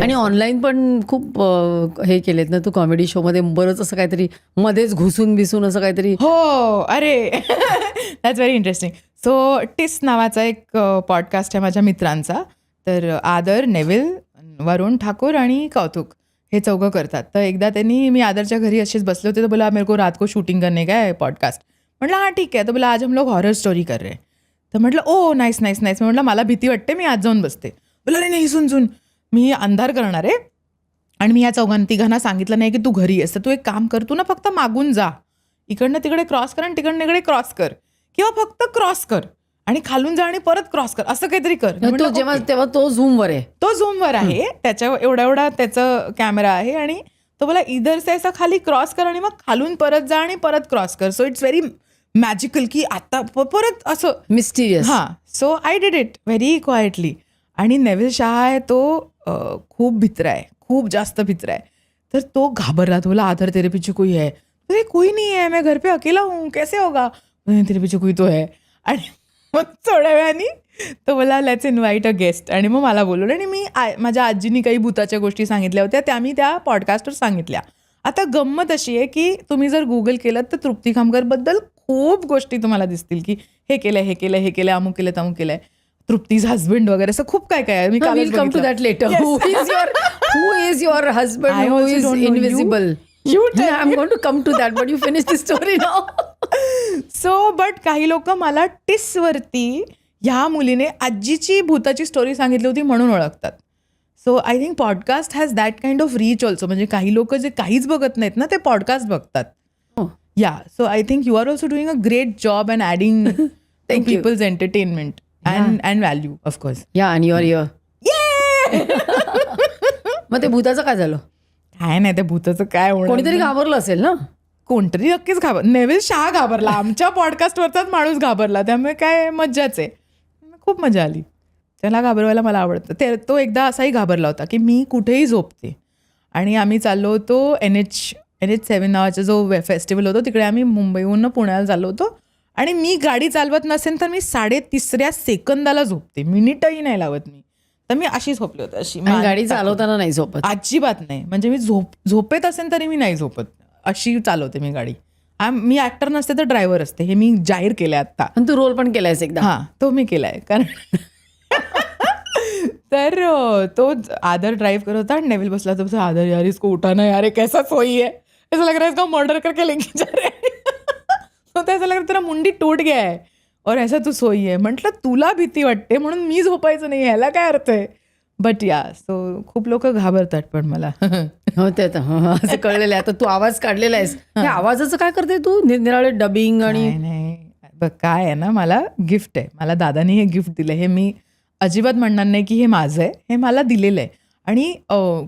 आणि ऑनलाईन पण खूप हे केलेत ना तू कॉमेडी शो मध्ये बरंच असं काहीतरी मध्येच घुसून बिसून असं काहीतरी. हो अरे दॅट्स व्हेरी इंटरेस्टिंग. सो टिस नावाचा एक पॉडकास्ट आहे माझ्या मित्रांचा. तर आदर, नेव्हिल, वरुण ठाकूर आणि कौतुक हे चौघं करतात. तर एकदा त्यांनी, मी आदरच्या घरी असेच बसले होते, तर बोला मेरे को रात को शूटिंग करने का है पॉडकास्ट. म्हटलं हां ठीक आहे. तर बोला आज हम लोग हॉरर स्टोरी कर रहे हैं. तर म्हटलं ओ नाईस नाईस नाईस. म्हटलं मला भीती वाटते, मी आज जाऊन बसते. बोला अरे नाही सुन मी अंधार करणार आहे आणि मी या तिघांना सांगितलं नाही की तू घरी आहेस, तर तू एक काम कर, तू ना फक्त मागून जा, इकडनं तिकडे क्रॉस कर आणि तिकडनं इकडे क्रॉस कर, किंवा फक्त क्रॉस कर आणि खालून जा आणि परत क्रॉस कर, असं काहीतरी कर. तेव्हा तो झूमवर आहे, तो झूमवर आहे, त्याच्या एवढा त्याचा कॅमेरा आहे आणि तो बोला इधर से असं खाली क्रॉस कर आणि मग खालून परत जा आणि परत क्रॉस कर. सो इट्स व्हेरी मॅजिकल की आता परत असं मिस्टिरियस. हां. So I did it very quietly. आणि नेव्हिल शाह आहे तो खूप भित्रा आहे, खूप जास्त भित्रा आहे. तर तो घाबरला, तो बोला आदर तेरे पीछे कोई है. अरे कोई नहीं है, मैं घर पे अकेला हूँ, कैसे होगा. तेरे पीछे कोई तो है. आणि मग थोड्या वेळाने तो बोला लेट्स इन्व्हाइट अ गेस्ट. आणि मग मला बोलवलं आणि मी माझ्या आजीनी काही भूताच्या गोष्टी सांगितल्या होत्या, त्या मी त्या पॉडकास्टवर सांगितल्या. आता गंमत अशी आहे की तुम्ही जर गुगल केलं तर तृप्ती खामकरबद्दल खूप गोष्टी तुम्हाला दिसतील की हे केलं, अमुक केलं, तमुक केलंय, तृप्तीज हजबंड वगैरे, असं खूप काय काय. मी will come to that later. Who is your husband who is invisible? I'm going to come to that, but you finish the story now. So, but काही लोक मला टिसवरती ह्या मुलीने आजीची भूताची स्टोरी सांगितली होती म्हणून ओळखतात. So I think podcast has that kind of reach also. म्हणजे काही लोक जे काहीच बघत नाहीत ना, ते पॉडकास्ट बघतात. Yeah so I think you are also doing a great job and adding people's entertainment and value of course. Yeah आणि युअर इयर. मग ते भूताचं काय झालं? काय नाही, त्या भूताचं काय होणार. कोणीतरी घाबरलं असेल ना. कोणतरी नक्कीच नेव्हिल शाह घाबरला, आमच्या पॉडकास्टवरचाच माणूस घाबरला, त्यामुळे काय मज्जाच आहे. खूप मजा आली. त्याला घाबरवायला मला आवडतं. तो एकदा असाही घाबरला होता की मी कुठेही झोपते आणि आम्ही चाललो होतो NH7 नावाचा जो फेस्टिवल होतो तिकडे, आम्ही मुंबईहून पुण्याला चाललो होतो आणि मी गाडी चालवत नसेल तर मी 3.5 सेकंदाला झोपते, मिनिटही नाही लावत मी. तर मी अशी झोपली होती, अशी. गाडी चालवताना नाही झोपत? अजिबात नाही. म्हणजे मी झोपेत असेल तरी मी नाही झोपत, अशी चालवते मी गाडी. मी ऍक्टर नसते तर ड्रायव्हर असते, हे मी जाहीर केलंय आता. पण तू रोल पण केलायस एकदा? हां, तो मी केलाय. कारण तर तो आदर ड्राईव्ह करत होता आणि नेव्हिल बसला तर आदर यार इसको उठाना यार, कैसा सोई है, ऐसा लग रहा है इसको मर्डर करके लेके जा रहे हैं. तो ऐसा लग रहा है तेरा मुंडी टूट गया है और ऐसा तू सोई आहे. म्हटलं तुला भीती वाटते म्हणून मी झोपायचं नाही, ह्याला काय अर्थ आहे. बट या सो खूप लोक घाबरतात पण मला. हो ते असं कळलेलं आहे. आता तू आवाज काढलेला आहेस, आवाजाचं काय करते तू? निरनिराळे डबिंग आणि नाही बघ काय आहे ना, मला गिफ्ट आहे, मला दादानी हे गिफ्ट दिलं. हे मी अजिबात म्हणणार नाही की हे माझं आहे, हे मला दिलेलं आहे. आणि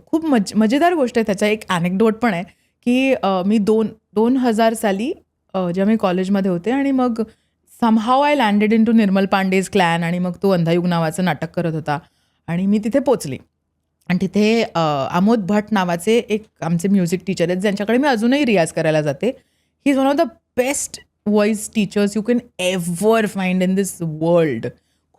खूप मजेदार गोष्ट आहे, त्याचा एक अनेक्डोट पण आहे की मी 2000 साली जेव्हा मी कॉलेजमध्ये होते आणि मग somehow I landed into Nirmal Pandey's clan आणि मग तो अंधायुग नावाचं नाटक करत होता आणि मी तिथे पोचले. आणि तिथे आमोद भट नावाचे एक आमचे म्युझिक टीचर आहेत, ज्यांच्याकडे मी अजूनही रियाज करायला जाते. He is one of the best voice teachers you can ever find in this world.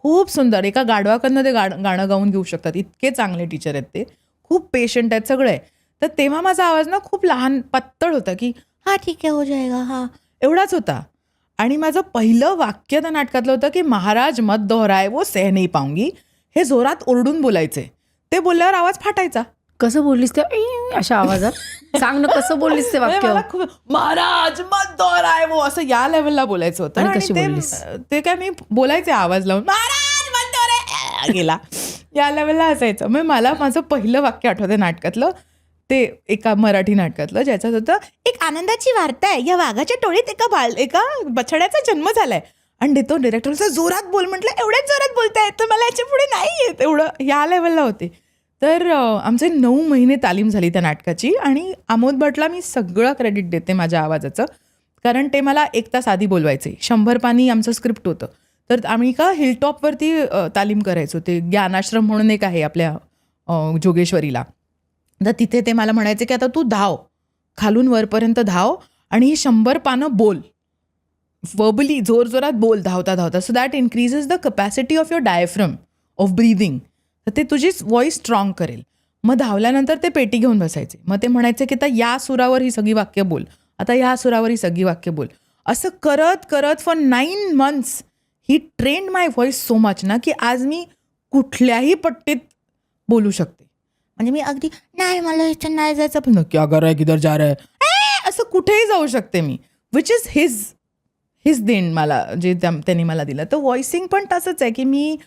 खूप सुंदर, एका गाढवाकडनं ते गाणं गाऊन घेऊ शकतात, इतके चांगले टीचर आहेत ते. खूप पेशंट आहेत सगळं आहे. तर तेव्हा माझा आवाज ना खूप लहान पातळ होता की हां ठीक आहे हो जाएगा, हां एवढाच होता. आणि माझं पहिलं वाक्य त्या नाटकातलं होतं की महाराज मत दोहराय वो सह नाही पाऊंगी, हे जोरात ओरडून बोलायचे. ते बोलल्यावर आवाज फाटायचा. कसं बोललीस ते अशा आवाजात? सांग ना कसं बोललीस ते वाक्य. मला खूप महाराज मत दोहराय वो असं या लेवलला बोलायचं होतं. आणि कशी बोललीस? ते काय मी बोलायचे आवाज लावून महाराज मत दोहराय गेला या लेवलला असायचं. मग मला माझं पहिलं वाक्य आठवतं नाटकातलं, ते एका मराठी नाटकातलं, ज्याच्यात होतं एक आनंदाची वार्ता आहे, या वाघाच्या टोळीत एका बछड्याचा जन्म झालाय. आणि तो डिरेक्टरचा जोरात बोल म्हटलं, एवढ्याच जोरात बोलतायत तर मला याच्या पुढे नाही येत, एवढं या लेवलला होते. तर आमचे 9 महिने तालीम झाली त्या नाटकाची. आणि आमोद भटला मी सगळं क्रेडिट देते माझ्या आवाजाचं, कारण ते मला 1 तास आधी बोलवायचे. 100 पानी आमचं स्क्रिप्ट होतं. तर आम्ही का हिलटॉपवरती तालीम करायचो. ते ज्ञानाश्रम म्हणून एक आहे आपल्या जोगेश्वरीला. तर तिथे ते मला म्हणायचे की आता तू धाव, खालून वरपर्यंत धाव आणि 100 पानं बोल, वर्बली जोरजोरात बोल धावता धावता. So that increases the capacity of your diaphragm of breathing. तर ते तुझी व्हॉइस स्ट्रॉंग करेल. मग धावल्यानंतर ते पेटी घेऊन बसायचे. मग ते म्हणायचे की आता या सुरावर ही सगळी वाक्य बोल, आता या सुरावर ही सगळी वाक्य बोल. असं करत करत for 9 months he trend my voice so much ना की आज मी कुठल्याही पट्टीत बोलू शकते. म्हणजे मी अगदी नाही मला इथं नाही जायचं पण क्या कर रहा है किधर जा रहा है असं कुठेही जाऊ शकते मी, विच इज हिज देण मला जे त्यांनी मला दिलं. तर व्हॉइसिंग पण तसंच आहे की मी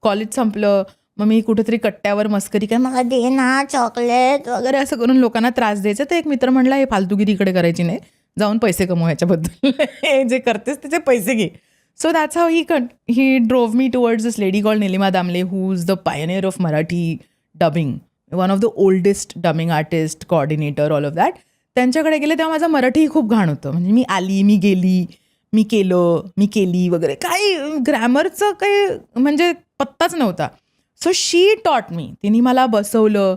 कॉलेज संपलं मग मी कुठेतरी कट्ट्यावर मस्करी काय मला दे ना चॉकलेट वगैरे असं करून लोकांना त्रास द्यायचा. तर एक मित्र म्हणला हे फालतूगिरी इकडे करायची नाही, जाऊन पैसे कमव ह्याच्याबद्दल हे जे करतेस त्याचे पैसे घे. So that's how he drove me towards this lady called Nilima Damle, who's the pioneer of Marathi dubbing, one of the oldest dubbing artist, coordinator, all of that. त्यांच्याकडे गेले तेव्हा माझं मराठी खूप घाण होतं. म्हणजे मी आली, मी गेली, मी केलं, मी केली वगैरे काही ग्रॅमरचं काही म्हणजे पत्ताच नव्हता. सो शी टॉट मी, तिने मला बसवलं.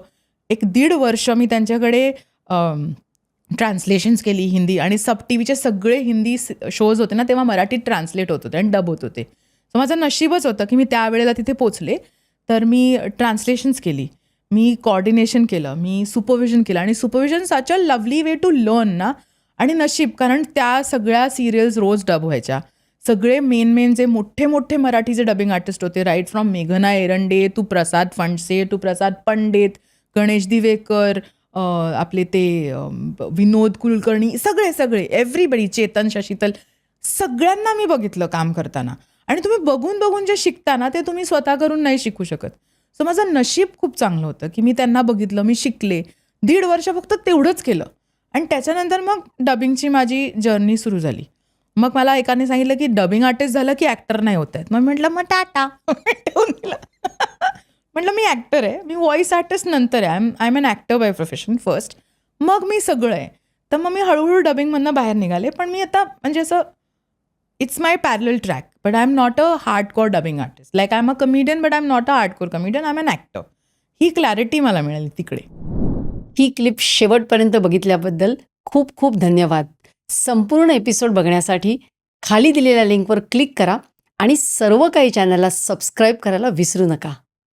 1.5 वर्ष मी त्यांच्याकडे ट्रान्सलेशन्स केली हिंदी आणि सब टी व्हीचे सगळे हिंदी शोज होते ना तेव्हा मराठीत ट्रान्सलेट होत होते आणि डब होत होते. सो माझं नशीबच होतं की मी त्यावेळेला तिथे पोचले. तर मी ट्रान्सलेशन्स केली, मी कॉर्डिनेशन केलं, मी सुपरविजन केलं. आणि supervision such a lovely way to learn ना. आणि नशीब, कारण त्या सगळ्या सिरियल्स रोज डब व्हायच्या. सगळे मेन जे मोठे मोठे मराठीचे डबिंग आर्टिस्ट होते, राईट फ्रॉम मेघना एरंडे टू प्रसाद फंडसे टू प्रसाद पंडित, गणेश दिवेकर, आपले ते विनोद कुलकर्णी, सगळे एव्हरीबडी, चेतन शशीतल, सगळ्यांना मी बघितलं काम करताना. आणि तुम्ही बघून बघून जे शिकता ना ते तुम्ही स्वतः करून नाही शिकू शकत. सो माझं नशीब खूप चांगलं होतं की मी त्यांना बघितलं, मी शिकले. 1.5 वर्ष फक्त तेवढंच केलं आणि त्याच्यानंतर मग डबिंगची माझी जर्नी सुरू झाली. मग मला एकाने सांगितलं की डबिंग आर्टिस्ट झालं की ॲक्टर नाही होत आहेत. मग म्हटलं मग टाटा ठेवून दिलं. म्हटलं मी ॲक्टर आहे, मी व्हॉइस आर्टिस्ट नंतर आहे. I am an actor by profession first, मग मी सगळं आहे. तर मग मी हळूहळू डबिंगमधनं बाहेर निघाले. पण मी आता म्हणजे असं it's my parallel track, but I am not a hardcore dubbing artist. Like I am a comedian but I am not a hardcore comedian, I am an actor. ही क्लॅरिटी मला मिळाली तिकडे. ही क्लिप शेवटपर्यंत बघितल्याबद्दल खूप खूप धन्यवाद. संपूर्ण एपिसोड बघण्यासाठी खाली दिलेल्या लिंकवर क्लिक करा आणि सर्व काही चॅनलला सबस्क्राईब करायला विसरू नका.